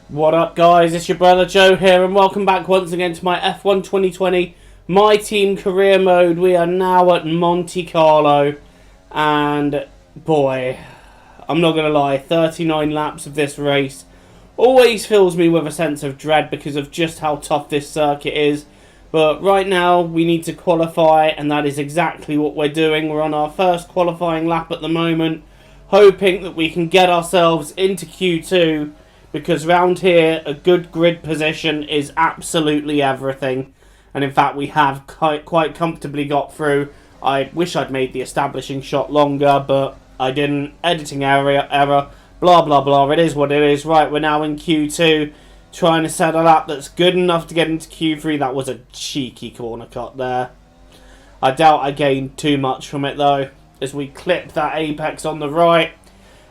What up, guys? It's your brother Joe here, and welcome back once again to my F1 2020 My Team Career Mode. We are now at Monte Carlo, and boy, I'm not going to lie, 39 laps of this race always fills me with a sense of dread because of just how tough this circuit is. But right now, we need to qualify, and that is exactly what we're doing. We're on our first qualifying lap at the moment, hoping that we can get ourselves into Q2, because round here, a good grid position is absolutely everything. And in fact, we have quite comfortably got through. I wish I'd made the establishing shot longer, but I didn't. Editing error, blah, blah, blah. It is what it is. Right, we're now in Q2, trying to set a lap that's good enough to get into Q3. That was a cheeky corner cut there. I doubt I gained too much from it, though, as we clip that apex on the right.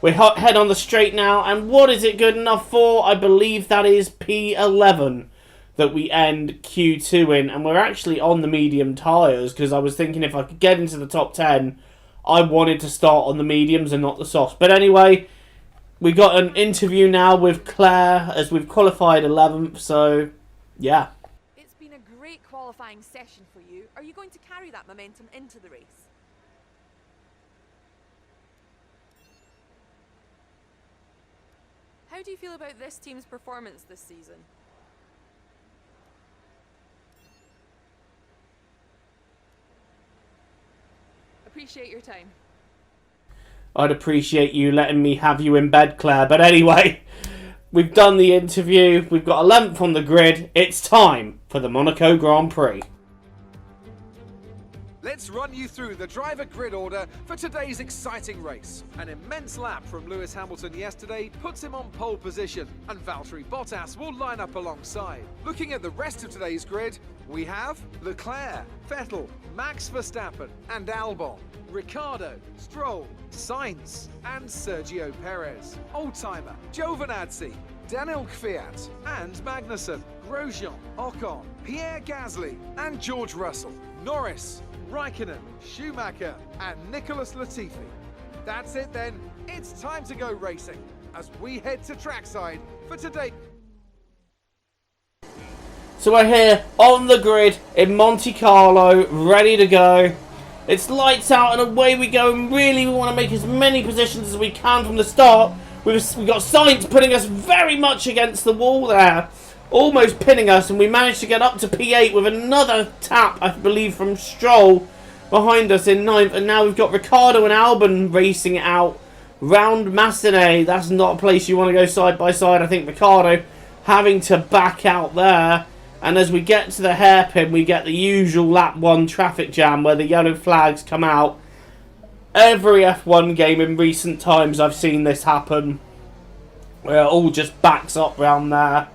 We head on the straight now, and what is it good enough for? I believe that is P11 that we end Q2 in, and we're actually on the medium tyres, because I was thinking if I could get into the top 10, I wanted to start on the mediums and not the softs. But anyway, we got an interview now with Claire, as we've qualified 11th, so yeah. It's been a great qualifying session for you. Are you going to carry that momentum into the race? How do you feel about this team's performance this season? Appreciate your time. I'd appreciate you letting me have you in bed, Claire. But anyway, we've done the interview. We've got 11th on the grid. It's time for the Monaco Grand Prix. Let's run you through the driver grid order for today's exciting race. An immense lap from Lewis Hamilton yesterday puts him on pole position, and Valtteri Bottas will line up alongside. Looking at the rest of today's grid, we have Leclerc, Vettel, Max Verstappen and Albon, Ricciardo, Stroll, Sainz and Sergio Perez, Oldtimer, Giovinazzi, Daniel Kvyat and Magnussen, Grosjean, Ocon, Pierre Gasly and George Russell, Norris, Raikkonen, Schumacher and Nicholas Latifi. That's it then, it's time to go racing as we head to trackside for today. So we're here on the grid in Monte Carlo, ready to go. It's lights out and away we go, and really we want to make as many positions as we can from the start. We've got Sainz putting us very much against the wall there, almost pinning us, and we managed to get up to P8 with another tap, I believe, from Stroll behind us in 9th. And now we've got Ricciardo and Albon racing it out round Massenet. That's not a place you want to go side by side. I think Ricciardo having to back out there. And as we get to the hairpin, we get the usual lap 1 traffic jam where the yellow flags come out. Every F1 game in recent times I've seen this happen, where it all just backs up round there.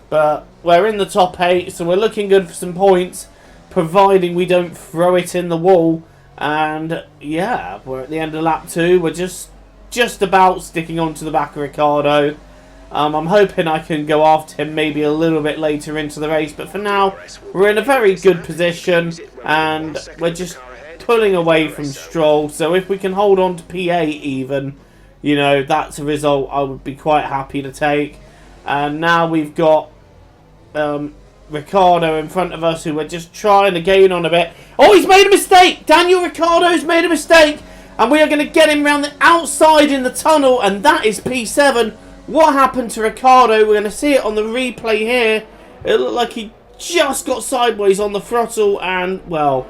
But we're in the top 8, so we're looking good for some points, providing we don't throw it in the wall. And yeah, we're at the end of lap 2. We're just about sticking onto the back of Ricciardo. I'm hoping I can go after him maybe a little bit later into the race, but for now we're in a very good position and we're just pulling away from Stroll. So if we can hold on to P8 even, you know, that's a result I would be quite happy to take. And now we've got Ricciardo in front of us, who we're just trying to gain on a bit. Oh, he's made a mistake! Daniel Ricciardo's made a mistake, and we are going to get him round the outside in the tunnel, and that is P7. What happened to Ricciardo? We're going to see it on the replay here. It looked like he just got sideways on the throttle, and, well,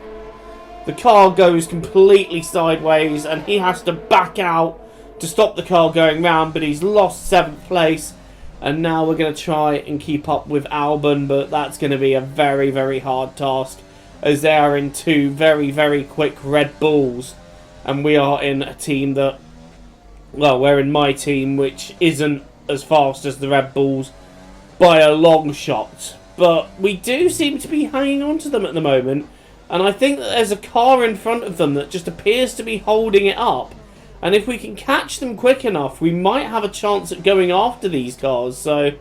the car goes completely sideways, and he has to back out to stop the car going round, but he's lost 7th place. And now we're going to try and keep up with Albon, but that's going to be a very, very hard task, as they are in 2 very, very quick Red Bulls. And we are in a team that, well, we're in my team, which isn't as fast as the Red Bulls by a long shot. But we do seem to be hanging on to them at the moment. And I think that there's a car in front of them that just appears to be holding it up. And if we can catch them quick enough, we might have a chance at going after these cars. So,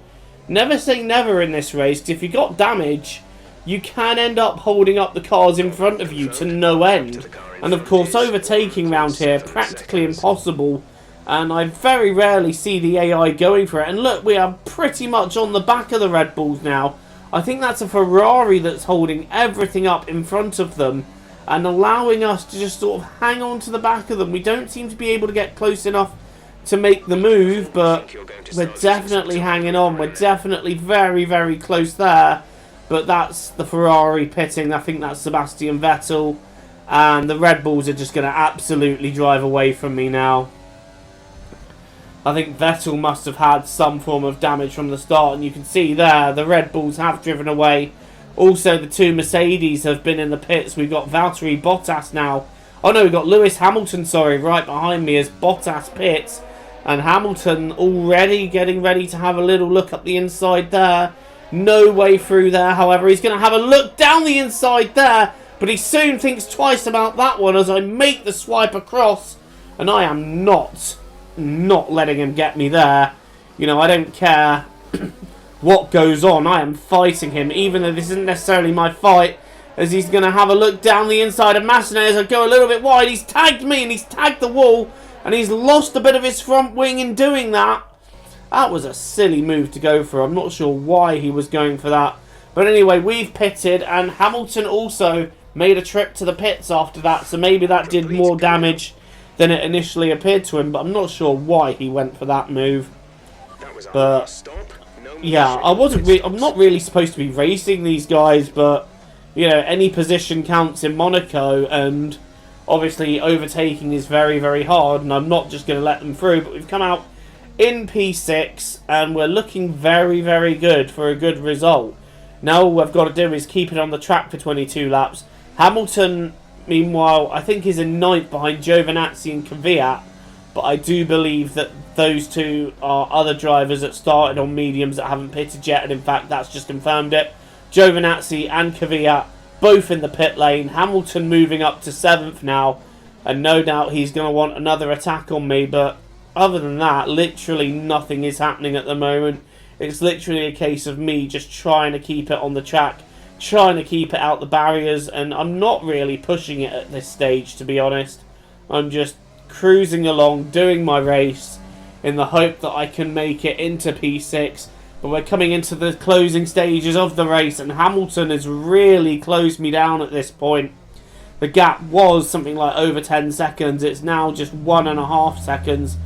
never say never in this race, 'cause if you got damage, you can end up holding up the cars in front of you to no end. And of course, overtaking round here, practically impossible And I very rarely see the AI going for it. And look, we are pretty much on the back of the Red Bulls now. I think that's a Ferrari that's holding everything up in front of them and allowing us to just sort of hang on to the back of them. We don't seem to be able to get close enough to make the move, but we're definitely hanging on. We're definitely very, very close there. But that's the Ferrari pitting. I think that's Sebastian Vettel. And the Red Bulls are just going to absolutely drive away from me now. I think Vettel must have had some form of damage from the start, and you can see there the Red Bulls have driven away. Also, the two Mercedes have been in the pits. We've got Valtteri Bottas now. Oh no, we've got Lewis Hamilton, sorry, right behind me as Bottas pits. And Hamilton already getting ready to have a little look up the inside there. No way through there, however. He's going to have a look down the inside there, but he soon thinks twice about that one as I make the swipe across. And I am not letting him get me there. You know, I don't care what goes on. I am fighting him, even though this isn't necessarily my fight, as he's going to have a look down the inside of Massenet as I go a little bit wide. He's tagged me and he's tagged the wall, and he's lost a bit of his front wing in doing that. That was a silly move to go for. I'm not sure why he was going for that. But anyway, we've pitted, and Hamilton also made a trip to the pits after that, so maybe that did more damage than it initially appeared to him, but I'm not sure why he went for that move. But yeah, I'm not really supposed to be racing these guys, but you know, any position counts in Monaco, and obviously overtaking is very, very hard, and I'm not just going to let them through. But we've come out in P6, and we're looking very, very good for a good result. Now all we've got to do is keep it on the track for 22 laps. Hamilton, meanwhile, I think is in 9th behind Giovinazzi and Kvyat, but I do believe that those two are other drivers that started on mediums that haven't pitted yet, and in fact that's just confirmed it. Giovinazzi and Kvyat both in the pit lane. Hamilton moving up to 7th now, and no doubt he's going to want another attack on me, but other than that, literally nothing is happening at the moment. It's literally a case of me just trying to keep it on the track, trying to keep it out the barriers, and I'm not really pushing it at this stage, to be honest. I'm just cruising along, doing my race, in the hope that I can make it into P6. But we're coming into the closing stages of the race, and Hamilton has really closed me down at this point. The gap was something like over 10 seconds. It's now just 1.5 seconds.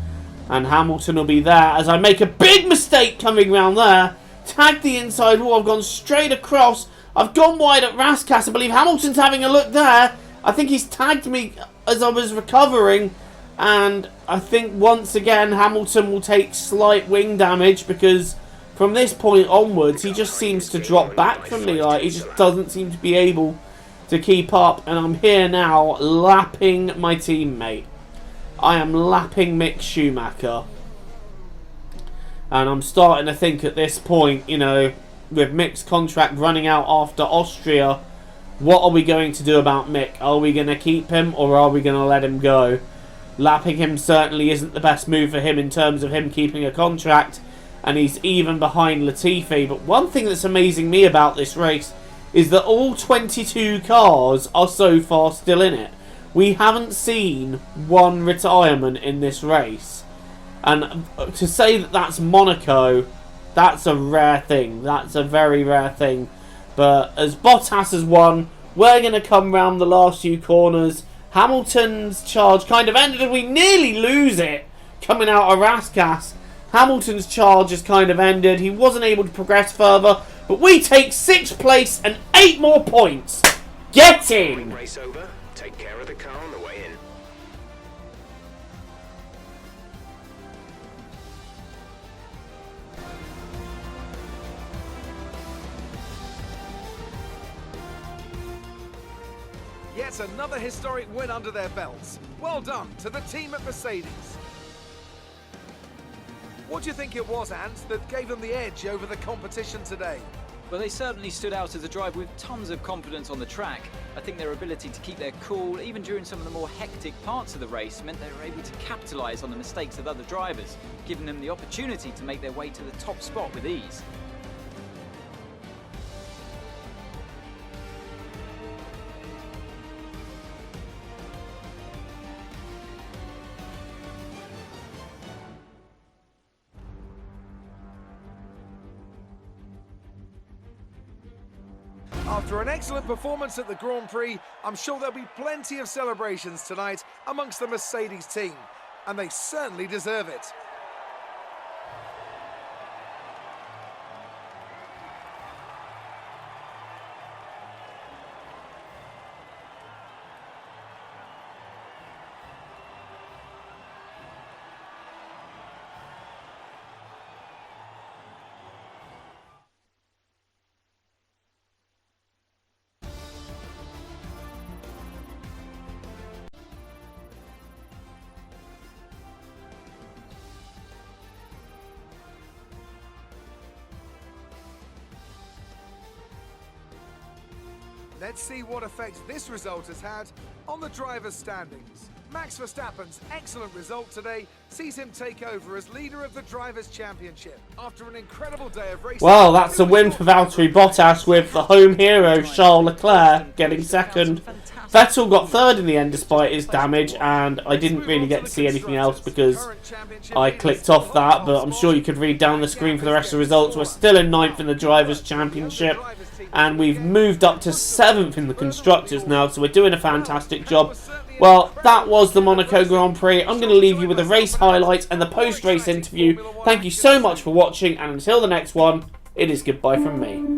And Hamilton will be there as I make a big mistake coming round there. Tagged the inside wall. I've gone straight across. I've gone wide at Raskas. I believe Hamilton's having a look there. I think he's tagged me as I was recovering. And I think once again Hamilton will take slight wing damage, because from this point onwards he just seems to drop back from me. Like, he just doesn't seem to be able to keep up. And I'm here now lapping my teammate. I am lapping Mick Schumacher. And I'm starting to think at this point, you know, with Mick's contract running out after Austria, what are we going to do about Mick? Are we going to keep him, or are we going to let him go? Lapping him certainly isn't the best move for him in terms of him keeping a contract, and he's even behind Latifi. But one thing that's amazing me about this race is that all 22 cars are so far still in it. We haven't seen one retirement in this race. And to say that that's Monaco, that's a rare thing. That's a very rare thing. But as Bottas has won, we're going to come round the last few corners. Hamilton's charge kind of ended, and we nearly lose it coming out of Raskas. Hamilton's charge has kind of ended. He wasn't able to progress further, but we take 6th place and 8 more points. Get in! Race over. Take care of the car on the way in. Yet another historic win under their belts. Well done to the team at Mercedes. What do you think it was, Ant, that gave them the edge over the competition today? Well, they certainly stood out as a drive with tons of confidence on the track. I think their ability to keep their cool, even during some of the more hectic parts of the race, meant they were able to capitalise on the mistakes of other drivers, giving them the opportunity to make their way to the top spot with ease. After an excellent performance at the Grand Prix, I'm sure there'll be plenty of celebrations tonight amongst the Mercedes team, and they certainly deserve it. Let's see what effect this result has had on the drivers' standings. Max Verstappen's excellent result today sees him take over as leader of the Drivers' Championship. After an incredible day of racing... Well, that's a win for Valtteri Bottas, with the home hero Charles Leclerc getting second. Vettel got third in the end despite his damage, and I didn't really get to see anything else because I clicked off that, but I'm sure you could read down the screen for the rest of the results. We're still in 9th in the Drivers' Championship, and we've moved up to 7th in the Constructors now, so we're doing a fantastic job. Well, that was the Monaco Grand Prix. I'm going to leave you with the race highlights and the post-race interview. Thank you so much for watching, and until the next one, it is goodbye from me.